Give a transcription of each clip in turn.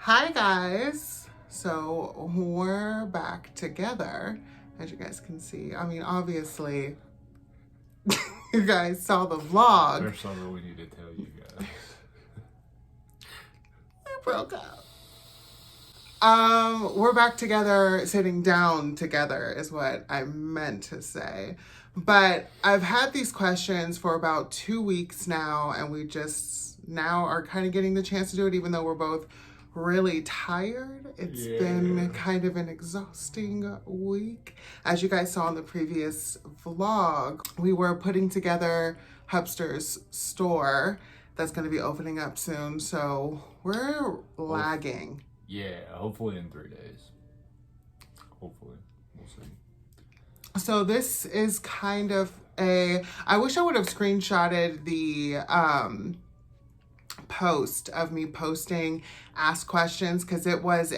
Hi guys, so we're back together, as you guys can see. I mean, obviously, you guys saw the vlog. There's something we need to tell you guys. We broke up. We're back together, sitting down together is what I meant to say. But I've had these questions for about 2 weeks now, and we just now are kind of getting the chance to do it, even though we're both really tired. It's been kind of an exhausting week. As you guys saw in the previous vlog, we were putting together Hubster's store that's going to be opening up soon, so we're lagging. Yeah, hopefully in 3 days. Hopefully. We'll see. So this is kind of I wish I would have screenshotted the post of me posting ask questions, because it was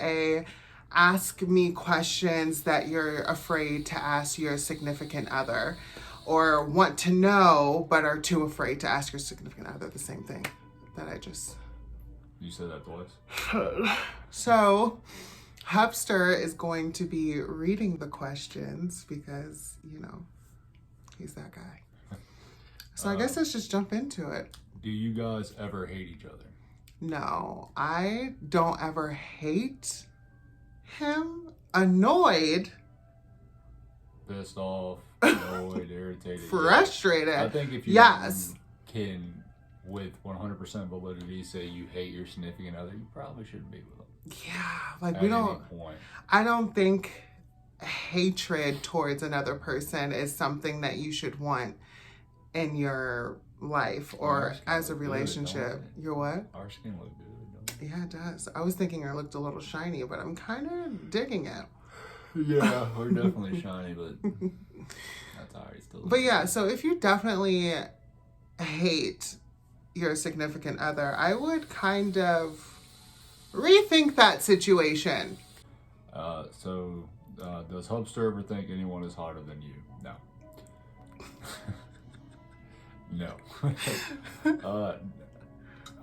ask me questions that you're afraid to ask your significant other, or want to know but are too afraid to ask your significant other. The same thing that I just... You said that twice? So Hubster is going to be reading the questions because, you know, he's that guy. So I guess let's just jump into it. Do you guys ever hate each other? No, I don't ever hate him. Annoyed. Pissed off, annoyed, irritated. Frustrated. I think if you can, with 100% validity, say you hate your significant other, you probably shouldn't be with them. Yeah, like Point. I don't think hatred towards another person is something that you should want in your life or as a relationship. You're what? Our skin look good, don't it? Yeah, it does. I was thinking it looked a little shiny, but I'm kind of digging it. Yeah, we're definitely shiny, but that's alright. Still. But yeah, so if you definitely hate your significant other, I would kind of rethink that situation. Does Hubster ever think anyone is hotter than you? No. No.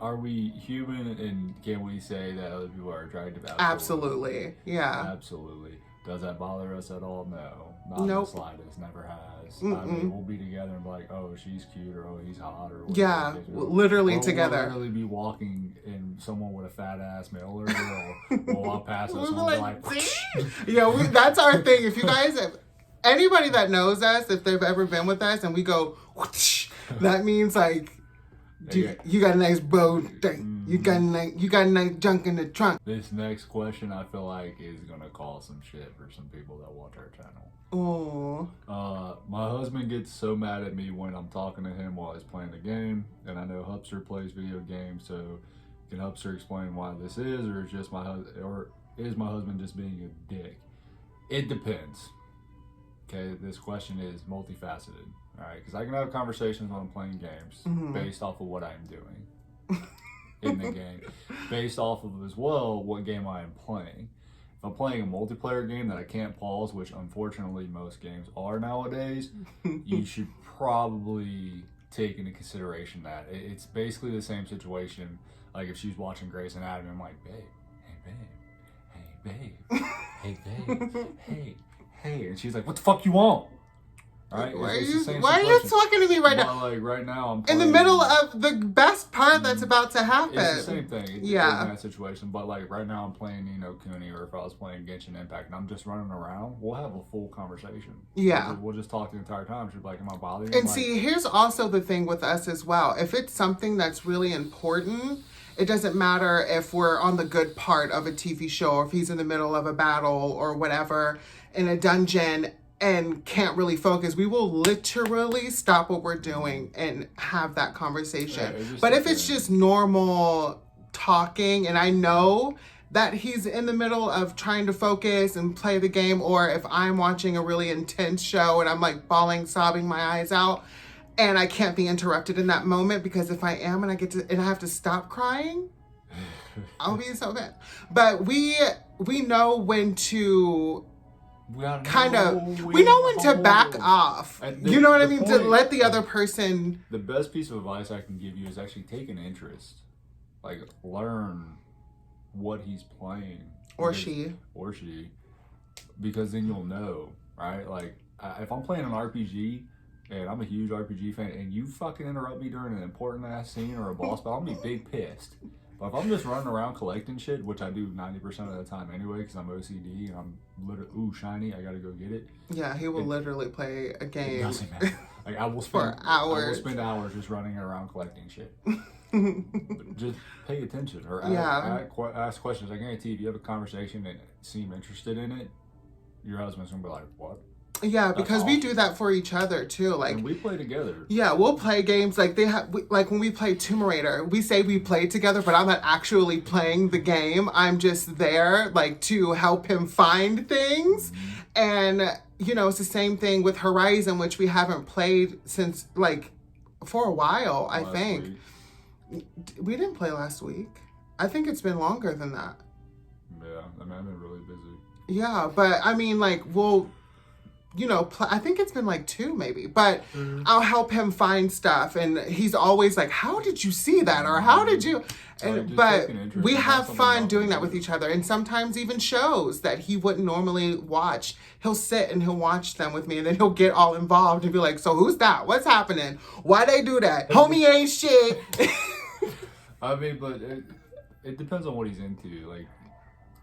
Are we human, and can we say that other people are attractive? Absolutely. Yeah. Absolutely. Does that bother us at all? No. Not Nope. the slightest. Never has. I mean, we'll be together and be like, oh, she's cute, or oh, he's hot, or whatever. Yeah, literally together. We'll literally be walking and someone with a fat ass male or girl will walk past us and we'll be like, yeah, that's our thing. If you guys have anybody that knows us, if they've ever been with us and we go whoosh, that means like you got a nice bow thing. You got a nice junk in the trunk. This next question I feel like is gonna cause some shit for some people that watch our channel. Oh. My husband gets so mad at me when I'm talking to him while he's playing the game, and I know Hubster plays video games, so can Hubster explain why this is, or is my husband just being a dick? It depends. Okay, this question is multifaceted. All right, because I can have conversations when I'm playing games based off of what I'm doing in the game, based off of as well what game I am playing. If I'm playing a multiplayer game that I can't pause, which unfortunately most games are nowadays, you should probably take into consideration that it's basically the same situation. Like if she's watching Grey's Anatomy, I'm like, babe, hey babe, hey babe, hey, and she's like, what the fuck you want? Right? Why are you talking to me right now? Like right now, I'm in the middle of the best part that's about to happen. It's the same thing. It's in yeah. that situation, but like right now, I'm playing Kuni, or if I was playing Genshin Impact and I'm just running around, we'll have a full conversation. Yeah. We'll just talk the entire time. She's like, "Am I bothering you?" And see, here's also the thing with us as well. If it's something that's really important, it doesn't matter if we're on the good part of a TV show, or if he's in the middle of a battle or whatever in a dungeon and can't really focus, we will literally stop what we're doing and have that conversation. Yeah, but if it's just normal talking, and I know that he's in the middle of trying to focus and play the game, or if I'm watching a really intense show and I'm like bawling, sobbing my eyes out, and I can't be interrupted in that moment, because if I am and I have to stop crying, I'll be so bad. But we know when to we know when to back off. You know what I mean? To let the other person... The best piece of advice I can give you is actually take an interest. Like, learn what he's playing. Or she. Because then you'll know, right? Like, if I'm playing an RPG, and I'm a huge RPG fan, and you fucking interrupt me during an important ass scene or a boss battle, I'm gonna be big pissed. But if I'm just running around collecting shit, which I do 90% of the time anyway, because I'm OCD and I'm literally, ooh, shiny, I gotta go get it. Yeah, he will literally play a game. It doesn't matter. Like, I will spend hours. I will spend hours just running around collecting shit. But just pay attention or ask questions. I guarantee if you have a conversation and seem interested in it, your husband's gonna be like, what? Yeah, because we do that for each other too. Like, and we play together. Yeah, we'll play games like like when we play Tomb Raider, we say we play together, but I'm not actually playing the game. I'm just there like to help him find things. And it's the same thing with Horizon, which we haven't played since like for a while. I think we didn't play last week. I think it's been longer than that. Yeah, I mean, I've been really busy. Yeah, but I mean, like we'll. I think it's been like 2 maybe, but I'll help him find stuff. And he's always like, how did you see that? Or how did you? And, but we have fun doing that with each other. And sometimes even shows that he wouldn't normally watch, he'll sit and he'll watch them with me. And then he'll get all involved and be like, so who's that? What's happening? Why they do that? Homie ain't shit. I mean, but it depends on what he's into. Like,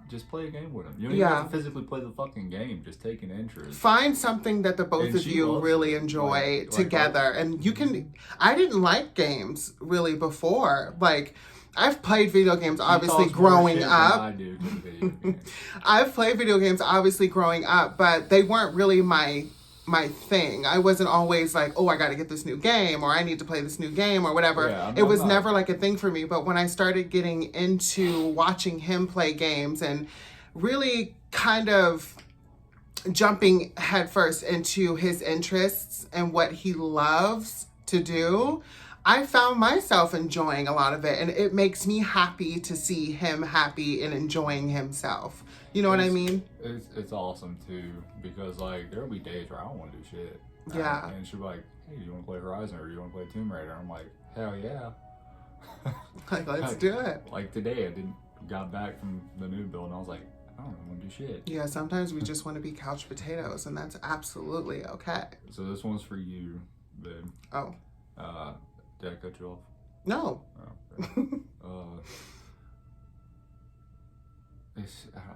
just play a game with him. You don't even have to physically play the fucking game. Just take an interest. Find something that the both of you really enjoy together. And you can... I didn't like games really before. Like, I've played video games obviously growing up. I do to video games. I've played video games obviously growing up, but they weren't really my thing. I wasn't always like, oh, I got to get this new game, or I need to play this new game, or whatever. Yeah, it was never like a thing for me. But when I started getting into watching him play games and really kind of jumping headfirst into his interests and what he loves to do, I found myself enjoying a lot of it. And it makes me happy to see him happy and enjoying himself. You know what I mean? It's awesome too, because like there'll be days where I don't want to do shit. Yeah. And she'll be like, hey, do you want to play Horizon or do you want to play Tomb Raider? I'm like, hell yeah. Like, let's do it. Like today I got back from the new build and I was like, I don't want to do shit. Yeah, sometimes we just want to be couch potatoes, and that's absolutely okay. So this one's for you, babe. Oh. Did I cut you off? No. Oh, okay.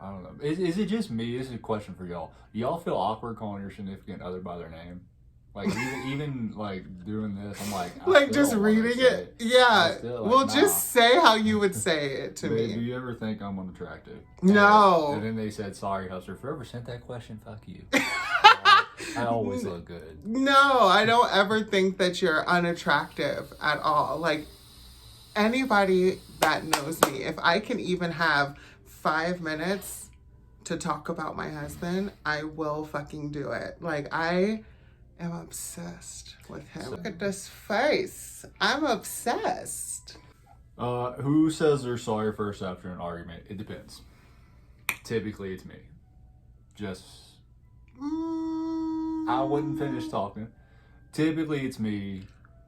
I don't know. Is it just me? This is a question for y'all. Do y'all feel awkward calling your significant other by their name? Like even like doing this, I'm like just reading it. Yeah. Well, just say how you would say it to me. Do you ever think I'm unattractive? No. And then they said, "Sorry, Hustler. If you ever sent that question, fuck you." I always look good. No, I don't ever think that you're unattractive at all. Like anybody that knows me, if I can even have 5 minutes to talk about my husband, I will fucking do it. Like, I am obsessed with him. Look at this face. I'm obsessed. Who says they're sorry first after an argument? It depends. Typically, it's me. Just... I wouldn't finish talking. Typically, it's me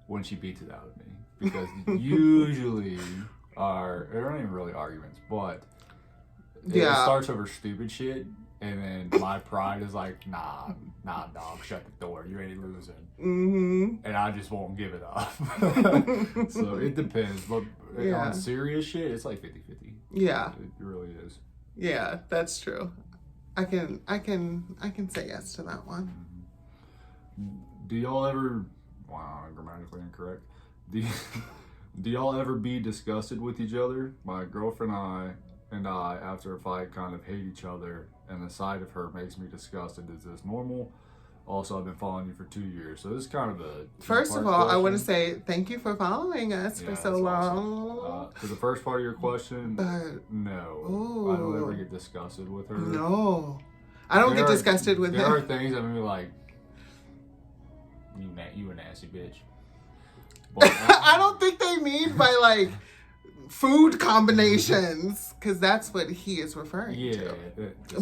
when she beats it out of me. Because usually there aren't even really arguments, but... It starts over stupid shit, and then my pride is like, nah, dog, shut the door. You ain't losing. Mm-hmm. And I just won't give it up. So it depends. But on serious shit, it's like 50-50. Yeah. It really is. Yeah, that's true. I can say yes to that one. Do y'all ever... Wow, grammatically incorrect. Do y'all ever be disgusted with each other? My girlfriend and I, after a fight, kind of hate each other, and the sight of her makes me disgusted. Is this normal? Also, I've been following you for 2 years, so this is kind of a... First of all, question. I want to say thank you for following us for so long. Awesome. For the first part of your question, no. Ooh. I don't ever get disgusted with her. No. I don't get disgusted with him. There are things that make me like, you a nasty bitch. But, I don't think they mean by like... food combinations, because that's what he is referring to.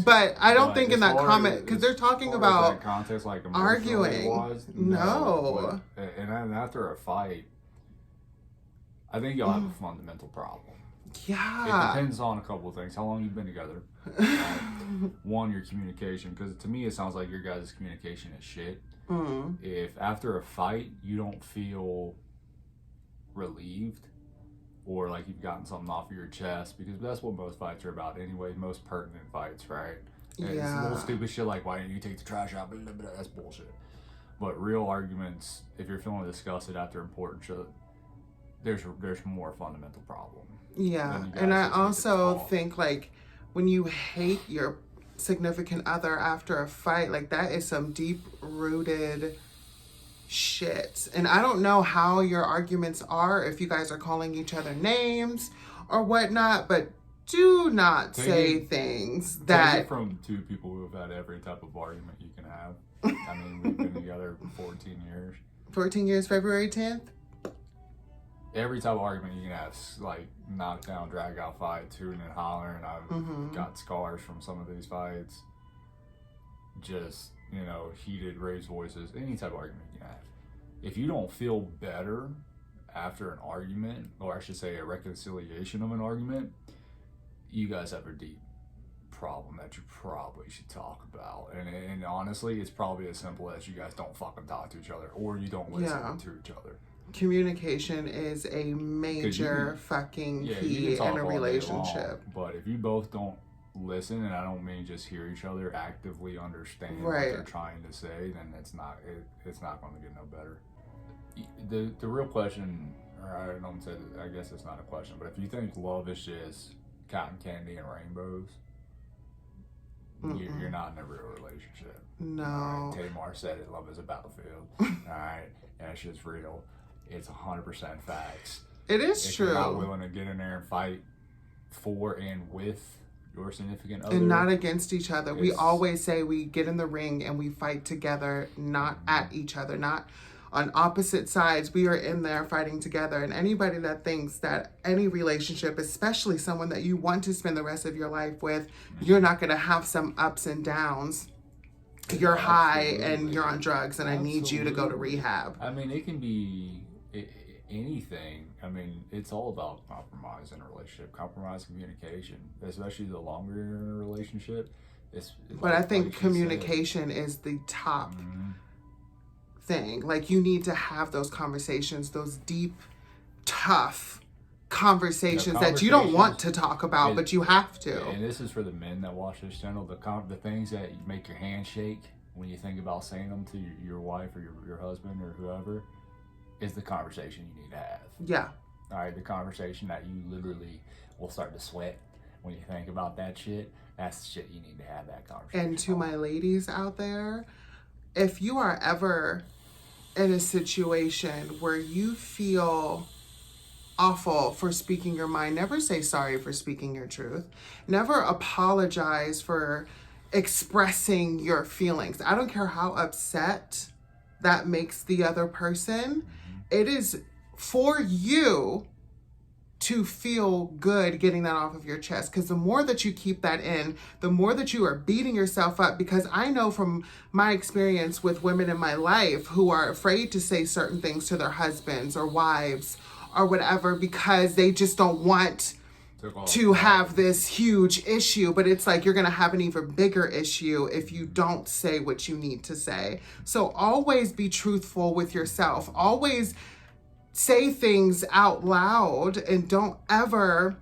But I don't think in that comment, because they're talking about context, like arguing. No. And after a fight, I think y'all have a fundamental problem. Yeah. It depends on a couple of things. How long you've been together. One, your communication. Because to me, it sounds like your guys' communication is shit. If after a fight, you don't feel relieved or like you've gotten something off of your chest, because that's what most fights are about anyway, most pertinent fights, right? And it's a little stupid shit like, why didn't you take the trash out? Blah, blah, blah. That's bullshit. But real arguments, if you're feeling disgusted after important shit, there's more fundamental problem. Yeah. And I also think, like, when you hate your significant other after a fight, like, that is some deep rooted shit. And I don't know how your arguments are, if you guys are calling each other names or whatnot, but do not say things that... Take it from two people who have had every type of argument you can have. I mean, we've been together for 14 years. 14 years, February 10th? Every type of argument you can have, like knockdown, drag out fights, hooting and hollering. I've got scars from some of these fights. Just, you know, heated, raised voices, any type of argument you can have. If you don't feel better after an argument, or I should say a reconciliation of an argument, you guys have a deep problem that you probably should talk about. And honestly, it's probably as simple as you guys don't fucking talk to each other, or you don't listen to each other. Communication is a major fucking key in a relationship. Long, but if you both don't listen, and I don't mean just hear each other, actively understand what they're trying to say, then it's not going to get no better. The real question, or I don't say that, I guess it's not a question, but if you think love is just cotton candy and rainbows, you're not in a real relationship. No. All right, Tamar said it, love is a battlefield. All right, and that shit's real. It's 100% facts. It is true. If you're not willing to get in there and fight for and with your significant other, and not against each other. We always say we get in the ring and we fight together, not at each other, not on opposite sides. We are in there fighting together. And anybody that thinks that any relationship, especially someone that you want to spend the rest of your life with, you're not going to have some ups and downs. You're high and you're on drugs, and I need you to go to rehab. I mean, it can be anything. I mean, it's all about compromise in a relationship, compromise, communication, especially the longer you're in a relationship. But I think communication is the top thing. Like, you need to have those conversations, those deep, tough conversations that you don't want to talk about, but you have to. And this is for the men that watch this channel. The things that make your hand shake when you think about saying them to your wife or your husband or whoever is the conversation you need to have. Yeah. All right, the conversation that you literally will start to sweat when you think about that shit. That's the shit you need to have that conversation. And to my ladies out there, if you are ever in a situation where you feel awful for speaking your mind, never say sorry for speaking your truth. Never apologize for expressing your feelings. I don't care how upset that makes the other person. It is for you to feel good getting that off of your chest, because the more that you keep that in, the more that you are beating yourself up. Because I know from my experience with women in my life who are afraid to say certain things to their husbands or wives or whatever, because they just don't want to have this huge issue. But it's like, you're going to have an even bigger issue if you don't say what you need to say. So always be truthful with yourself. Always say things out loud, and don't ever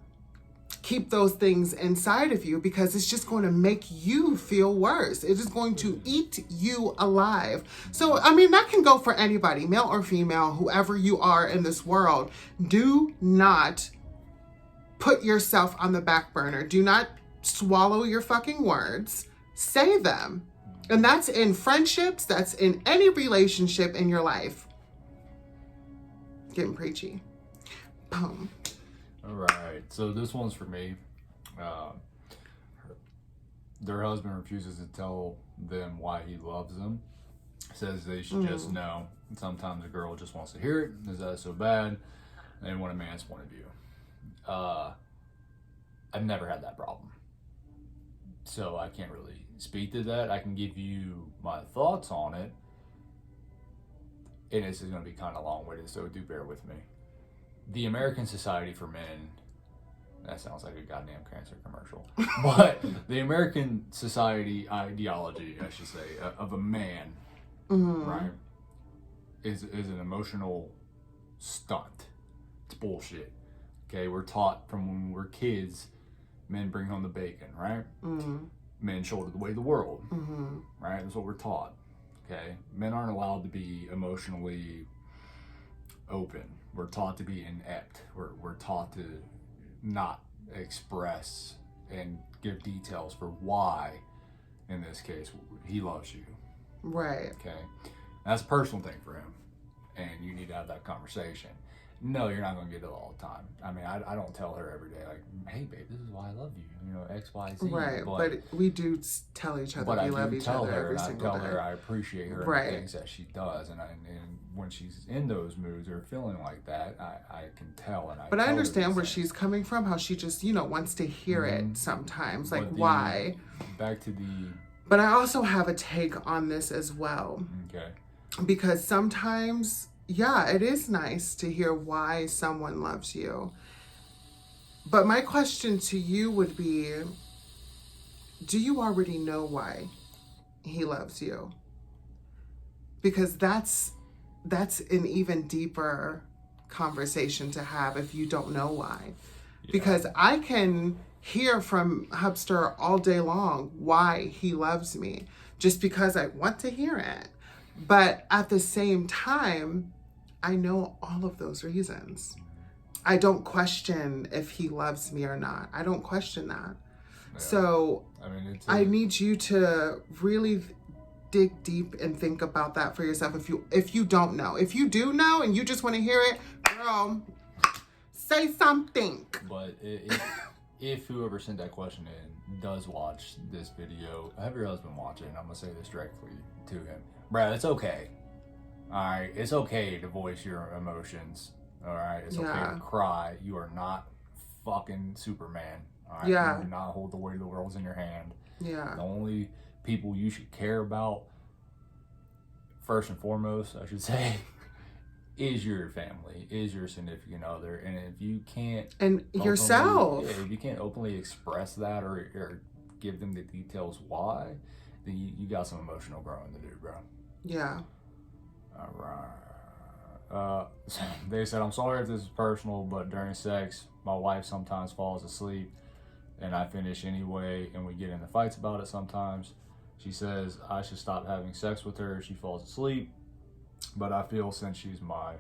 keep those things inside of you, because it's just going to make you feel worse. It is going to eat you alive. So, I mean, that can go for anybody, male or female, whoever you are in this world. Do not put yourself on the back burner. Do not swallow your fucking words. Say them. And that's in friendships. That's in any relationship in your life. Getting preachy. Boom. All right. So this one's for me. Their husband refuses to tell them why he loves them. Says they should just know. Sometimes a girl just wants to hear it. Is that so bad? They want a man's point of view. I've never had that problem, so I can't really speak to that. I can give you my thoughts on it, and this is going to be kind of long-winded, so do bear with me. The American Society for Men That sounds like a goddamn cancer commercial. But the American society ideology, I should say, of a man, right, is an emotional stunt. It's bullshit. Okay, we're taught from when we're kids, men bring home the bacon, right? Men shoulder the weight of the world, right? That's what we're taught. Okay, men aren't allowed to be emotionally open. We're taught to be inept. We're taught to not express and give details for why, in this case, he loves you. Right. Okay, that's a personal thing for him, and you need to have that conversation. No, you're not going to get it all the time. I mean, I don't tell her every day, like, hey, babe, this is why I love you, you know, X, Y, Z. Right, but we do tell each other we love each other every single day. I tell her I appreciate her and the things that she does, and when she's in those moods or feeling like that, I can tell. But I understand where she's coming from, how she just, wants to hear it sometimes, like, why. Back to the... But I also have a take on this as well. Okay. Because sometimes... yeah, it is nice to hear why someone loves you. But my question to you would be, do you already know why he loves you? Because that's an even deeper conversation to have if you don't know why. Yeah. Because I can hear from Hubster all day long why he loves me, just because I want to hear it. But at the same time, I know all of those reasons. I don't question if he loves me or not. I don't question that. Yeah. So I need you to really dig deep and think about that for yourself. If you don't know, if you do know and you just want to hear it, girl, say something. But if whoever sent that question in does watch this video, have your husband watch it, and I'm gonna say this directly to him, Brad. It's okay. All right, it's okay to voice your emotions. All right, it's okay to cry. You are not fucking Superman. All right, you do not hold the weight of the world in your hand. Yeah. The only people you should care about, first and foremost, I should say, is your family, is your significant other, and if you can't yourself, if you can't openly express that or give them the details why, then you got some emotional growing to do, bro. Yeah. Alright. They said, I'm sorry if this is personal, but during sex, my wife sometimes falls asleep and I finish anyway, and we get into fights about it sometimes. She says I should stop having sex with her if she falls asleep, but I feel since she's my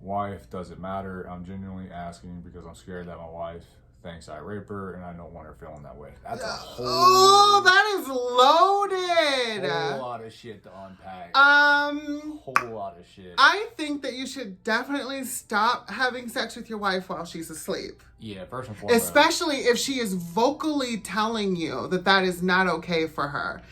wife, does it matter? I'm genuinely asking because I'm scared that my wife thinks I rape her, and I don't want her feeling that way. That's a whole... that is loaded. Whole lot of shit to unpack. Whole lot of shit. I think that you should definitely stop having sex with your wife while she's asleep. Yeah, first and foremost. Especially if she is vocally telling you that is not okay for her.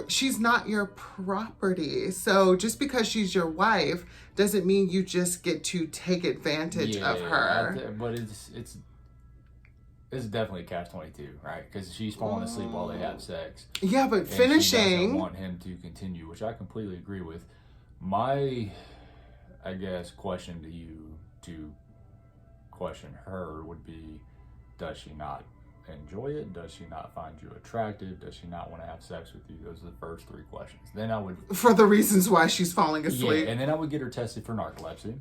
She's not your property. So just because she's your wife doesn't mean you just get to take advantage of her. But it's definitely a catch-22, right? Because she's falling asleep while they have sex. Yeah, but finishing... she doesn't want him to continue, which I completely agree with. My, I guess, question to you to question her would be, does she not enjoy it? Does she not find you attractive? Does she not want to have sex with you? Those are the first three questions. Then I would... For the reasons why she's falling asleep. Yeah, and then I would get her tested for narcolepsy.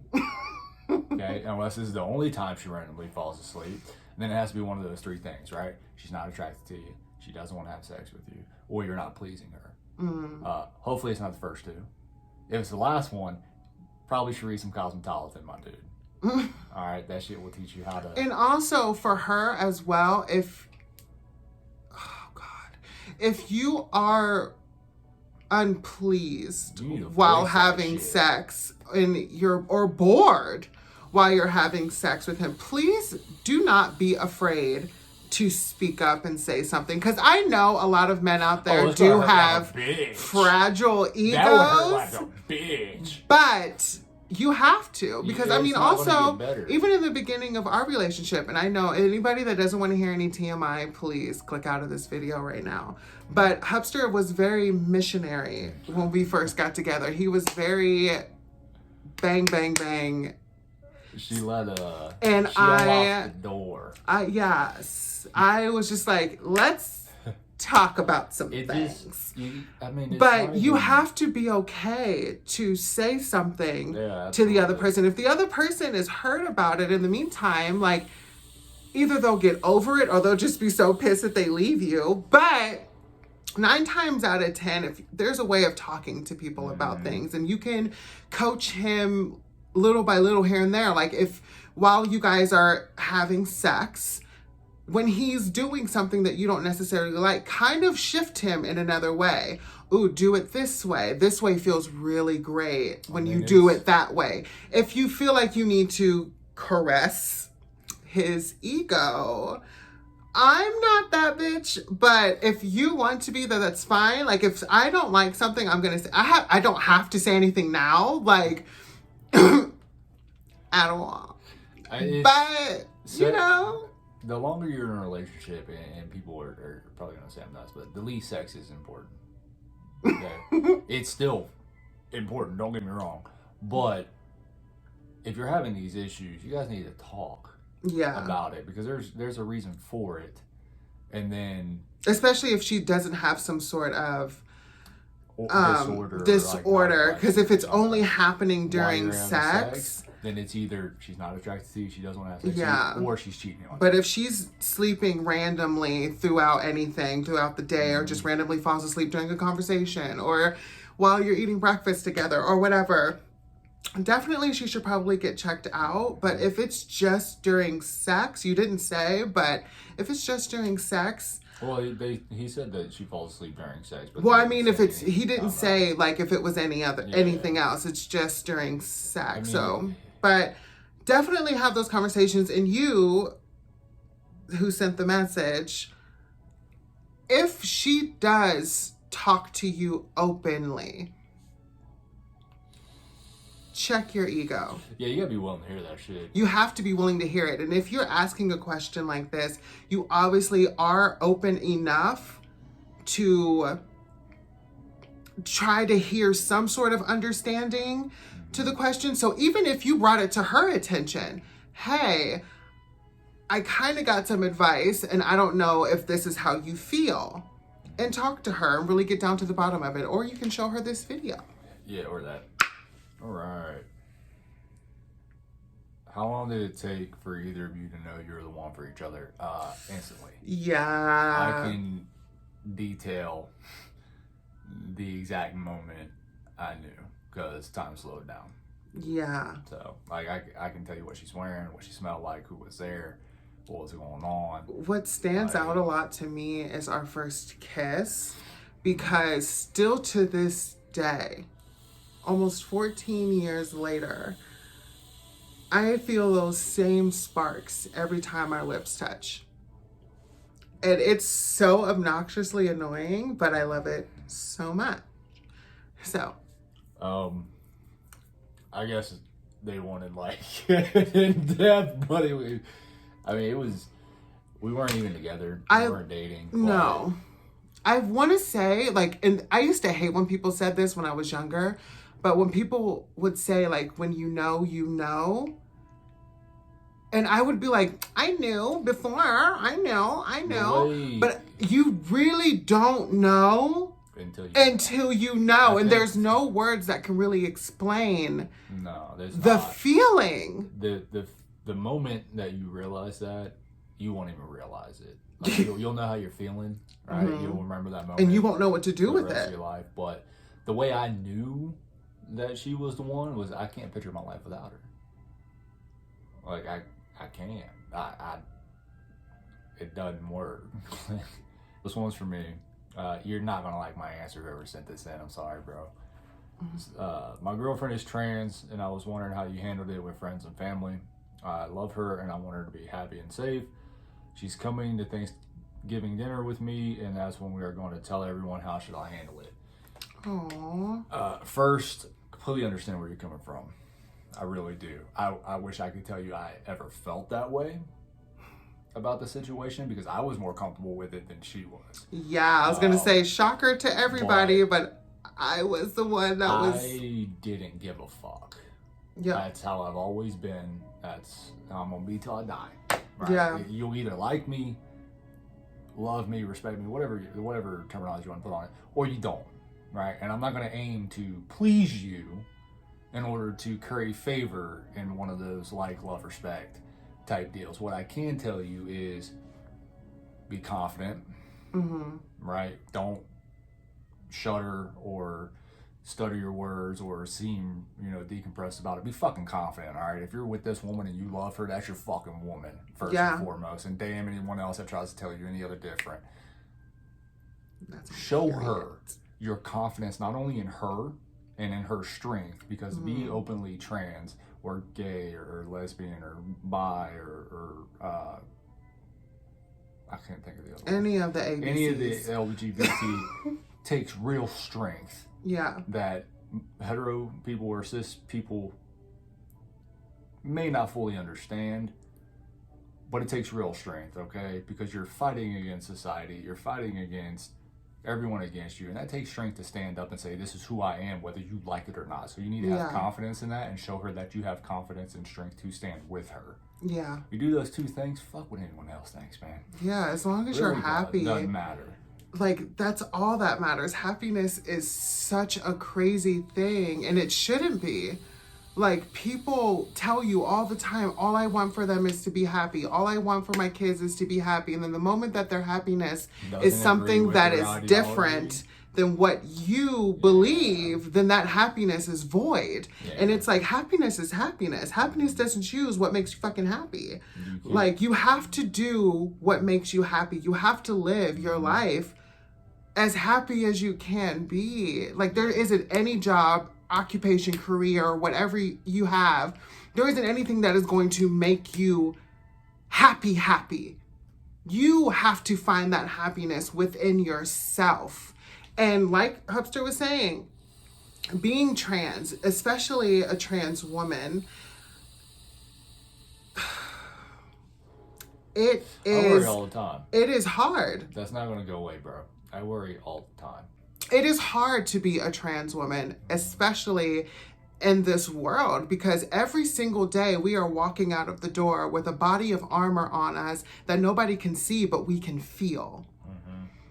Okay, unless this is the only time she randomly falls asleep. Then it has to be one of those three things, right? She's not attracted to you. She doesn't want to have sex with you. Or you're not pleasing her. Hopefully it's not the first two. If it's the last one, probably should read some Cosmetologist, my dude. All right, that shit will teach you how to... And also for her as well, if you are unpleased while having sex or bored while you're having sex with him, please do not be afraid to speak up and say something. Because I know a lot of men out there do have fragile egos. That would hurt like a bitch. But you have to. Because, also, even in the beginning of our relationship, and I know anybody that doesn't want to hear any TMI, please click out of this video right now. But Hubster was very missionary when we first got together. He was very bang, bang, bang. She let and she unlocked the door. Yes, I was just like, let's talk about some things. But you have to be okay to say something to the other person. If the other person is hurt about it in the meantime, like, either they'll get over it or they'll just be so pissed that they leave you. But 9 times out of 10, if there's a way of talking to people about things, and you can coach him little by little here and there, like if while you guys are having sex, when he's doing something that you don't necessarily like, kind of shift him in another way. Ooh, do it this way. This way feels really great when you do it that way. If you feel like you need to caress his ego, I'm not that bitch, but if you want to be there, that's fine. Like, if I don't like something, I'm gonna say, I don't have to say anything now, like, at all. But, you know, the longer you're in a relationship, and people are probably gonna say I'm nuts, but the least sex is important. Okay? It's still important, don't get me wrong, but if you're having these issues, you guys need to talk about it, because there's a reason for it. And then, especially if she doesn't have some sort of disorder, because if it's only happening during sex, then it's either she's not attracted to you, she doesn't want to have sex with you, or she's cheating on you. But if she's sleeping randomly throughout the day, or just randomly falls asleep during a conversation, or while you're eating breakfast together, or whatever, definitely she should probably get checked out. But if it's just during sex, you didn't say, but if it's just during sex, well, he said that she falls asleep during sex. But well, I mean, if it's, he didn't say like if it was anything else. It's just during sex. I mean, but definitely have those conversations. And you, who sent the message, if she does talk to you openly, check your ego. Yeah, you gotta be willing to hear that shit. You have to be willing to hear it. And if you're asking a question like this, you obviously are open enough to try to hear some sort of understanding to the question. So even if you brought it to her attention, hey, I kind of got some advice and I don't know if this is how you feel, and talk to her and really get down to the bottom of it. Or you can show her this video. Yeah, or that. All right. How long did it take for either of you to know you're the one for each other instantly? Yeah. I can detail the exact moment I knew, because time slowed down. Yeah. So, like, I can tell you what she's wearing, what she smelled like, who was there, what was going on. What stands out a lot to me is our first kiss, because still to this day, almost 14 years later, I feel those same sparks every time our lips touch. And it's so obnoxiously annoying, but I love it so much. So. I guess they wanted, like, in depth, but we weren't even together. We weren't dating. No. I want to say, like, and I used to hate when people said this when I was younger, but when people would say, like, when you know, you know, and I would be like, I knew before, I know, but you really don't know until you know, and there's no words that can really explain the feeling. The moment that you realize that, you won't even realize it. Like, you'll know how you're feeling, right? Mm-hmm. You'll remember that moment, and you won't know what to do with the rest it. Of your life. But the way I knew that she was the one was, I can't picture my life without her. Like, I can't. It doesn't work. This one's for me. You're not gonna like my answer, whoever sent this in. I'm sorry, bro. My girlfriend is trans, and I was wondering how you handled it with friends and family. I love her, and I want her to be happy and safe. She's coming to Thanksgiving dinner with me, and that's when we are going to tell everyone how should I handle it. Aww. First, completely understand where you're coming from. I really do. I wish I could tell you I ever felt that way about the situation, because I was more comfortable with it than she was. Yeah, I was gonna say, shocker to everybody, but I was the one that was... I didn't give a fuck. Yeah. That's how I've always been. That's how I'm gonna be till I die. Right? Yeah. You'll either like me, love me, respect me, whatever terminology you want to put on it, or you don't. Right? And I'm not gonna aim to please you in order to curry favor in one of those like, love, respect type deals. What I can tell you is be confident, right? Don't shudder or stutter your words or seem, decompressed about it. Be fucking confident, all right? If you're with this woman and you love her, that's your fucking woman, first and foremost. And damn anyone else that tries to tell you any other different. Show her your confidence, not only in her and in her strength, because be openly trans or gay or lesbian or bi or I can't think of the other any of the ABCs. Any of the LGBT takes real strength. Yeah. That hetero people or cis people may not fully understand, but it takes real strength, okay? Because you're fighting against society, you're fighting against everyone against you, and that takes strength to stand up and say, this is who I am, whether you like it or not. So you need to have confidence in that and show her that you have confidence and strength to stand with her. Yeah. You do those two things, fuck what anyone else thinks, man. Yeah, as long as you're happy. Doesn't matter. Like, that's all that matters. Happiness is such a crazy thing, and it shouldn't be. Like, people tell you all the time, all I want for them is to be happy. All I want for my kids is to be happy. And then the moment that their happiness is something that is different than what you believe, then that happiness is void. Yeah. And it's like, happiness is happiness. Happiness doesn't choose what makes you fucking happy. Like, you have to do what makes you happy. You have to live your life as happy as you can be. Like, there isn't any job, occupation, career, or whatever you have, there isn't anything that is going to make you happy. You have to find that happiness within yourself. And like Hubster was saying, being trans, especially a trans woman, I worry all the time. It is hard. That's not going to go away, bro. I worry all the time. It is hard to be a trans woman, especially in this world, because every single day we are walking out of the door with a body of armor on us that nobody can see, but we can feel.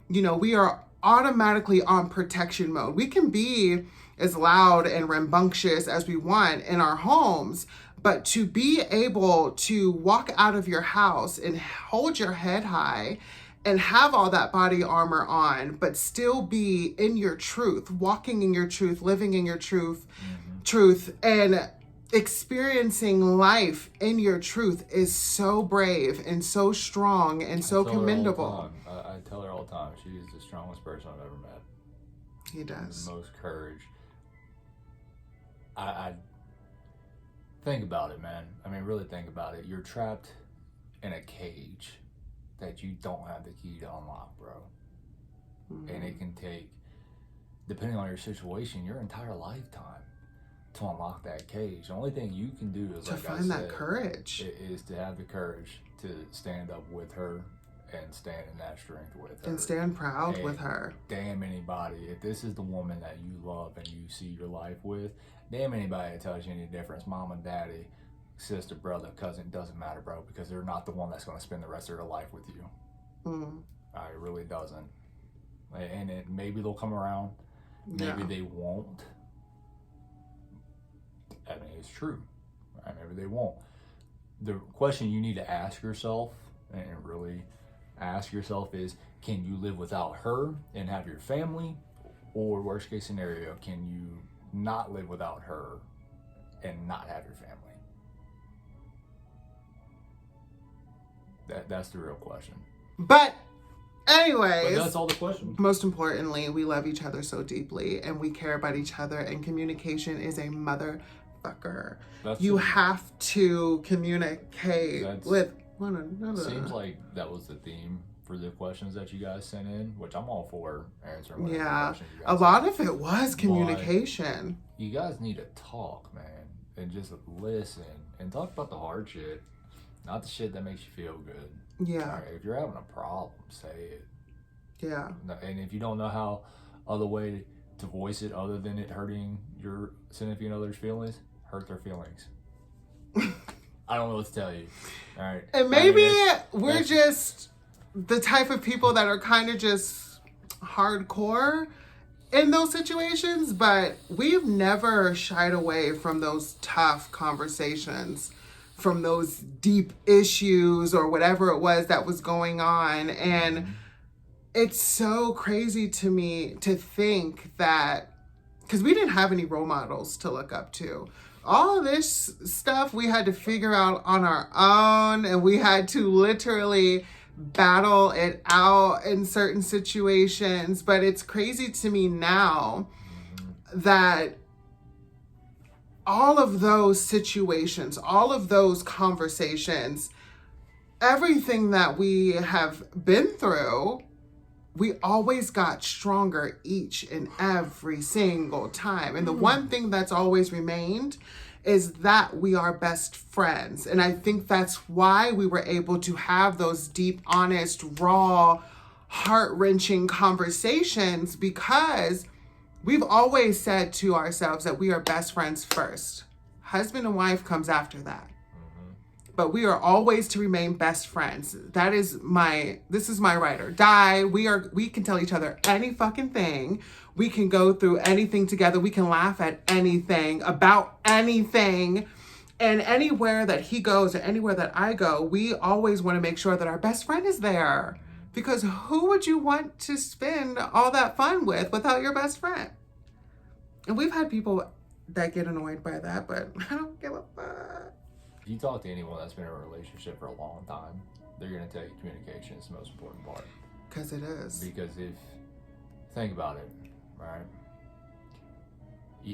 We are automatically on protection mode. We can be as loud and rambunctious as we want in our homes, but to be able to walk out of your house and hold your head high and have all that body armor on, but still be in your truth, walking in your truth, living in your truth, and experiencing life in your truth is so brave and so strong and so commendable. I tell her all the time, she is the strongest person I've ever met. He does. The most courage. I think about it, man. I mean, really think about it. You're trapped in a cage that you don't have the key to unlock, bro. And it can take, depending on your situation, your entire lifetime to unlock that cage. The only thing you can do is, to find that courage. Is to have the courage to stand up with her and stand in that strength with her. And stand proud with her. Damn anybody, if this is the woman that you love and you see your life with, damn anybody that tells you any difference, mom and daddy, sister, brother, cousin, doesn't matter, bro, because they're not the one that's going to spend the rest of their life with you. It really doesn't. And maybe they'll come around, maybe they won't. I mean, it's true. Right? Maybe they won't. The question you need to ask yourself, and really ask yourself, is, can you live without her and have your family? Or worst case scenario, can you not live without her and not have your family? That's the real question. But anyways, that's all the questions. Most importantly, we love each other so deeply and we care about each other, and communication is a motherfucker. You have to communicate with one another. Seems like that was the theme for the questions that you guys sent in, which I'm all for answering. Yeah, a lot of it was communication. But you guys need to talk, man, and just listen and talk about the hard shit. Not the shit that makes you feel good. Yeah. Right, if you're having a problem, say it. Yeah. And if you don't know how other way to voice it other than it hurting your significant other's feelings, hurt their feelings. I don't know what to tell you. All right. And maybe we're just the type of people that are kind of just hardcore in those situations, but we've never shied away from those tough conversations, from those deep issues or whatever it was that was going on. And it's so crazy to me to think that, because we didn't have any role models to look up to. All of this stuff we had to figure out on our own, and we had to literally battle it out in certain situations. But it's crazy to me now that all of those situations, all of those conversations, everything that we have been through, we always got stronger each and every single time. And the one thing that's always remained is that we are best friends. And I think that's why we were able to have those deep, honest, raw, heart-wrenching conversations, because we've always said to ourselves that we are best friends first. Husband and wife comes after that. But we are always to remain best friends. This is my ride or die. We can tell each other any fucking thing. We can go through anything together. We can laugh at anything, about anything. And anywhere that he goes or anywhere that I go, we always want to make sure that our best friend is there. Because who would you want to spend all that fun with without your best friend? And we've had people that get annoyed by that, but I don't give a fuck. If you talk to anyone that's been in a relationship for a long time, they're going to tell you communication is the most important part. Because it is. Because think about it, right?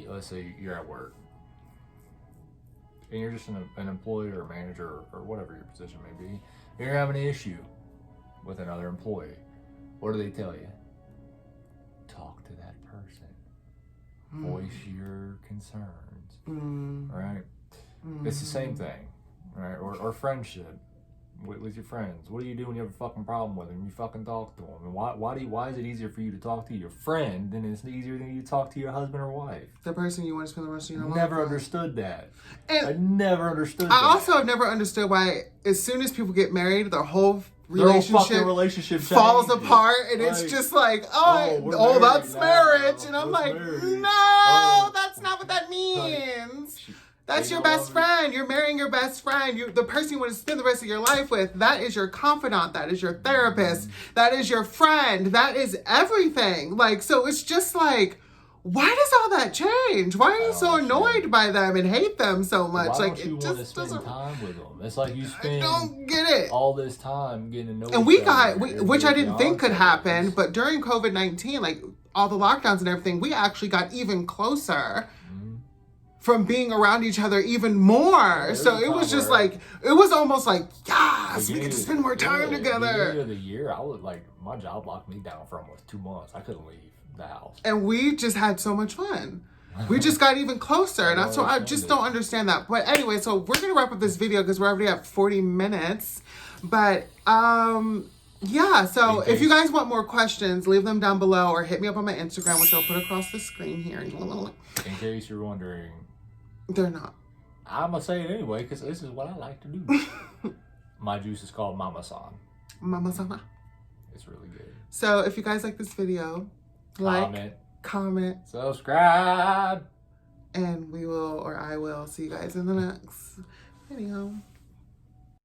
Let's say you're at work, and you're just an employee or a manager or whatever your position may be, and you're having an issue with another employee. What do they tell you? Talk to that person. Voice your concerns, right? It's the same thing, right? Or friendship with your friends. What do you do when you have a fucking problem with them? You fucking talk to them. And why is it easier for you to talk to your friend than it's easier than you to talk to your husband or wife? The person you want to spend the rest of your life with. Never understood that. And I never understood that. I also have never understood why, as soon as people get married, their whole relationship falls changes. apart, and it's just like, that's marriage. And I'm like, no, that's not what that means. That's your best friend. You're marrying your best friend. The person you want to spend the rest of your life with. That is your confidant. That is your therapist. That is your friend. That is everything. Like, so it's just like, why does all that change? Why are you so annoyed by them and hate them so much? Why like, don't you it want just to spend doesn't. time with them? It's like you spend I don't get it. all this time getting to know. And each other, which I didn't think could happen, fiance. but during COVID-19, like all the lockdowns and everything, we actually got even closer from being around each other even more. So it was just like, it was almost like, yes, we get to spend more time together. Beginning of the year, I was like, my job locked me down for almost 2 months. I couldn't leave the house. And we just had so much fun. We just got even closer. And so I just don't understand that. But anyway, so we're going to wrap up this video because we're already at 40 minutes. But yeah, so if you guys want more questions, leave them down below or hit me up on my Instagram, which I'll put across the screen here. In case you're wondering. They're not. I'm going to say it anyway because this is what I like to do. My juice is called Mama-san. Mama-san. It's really good. So if you guys like this video, comment, subscribe, and I will see you guys in the next video.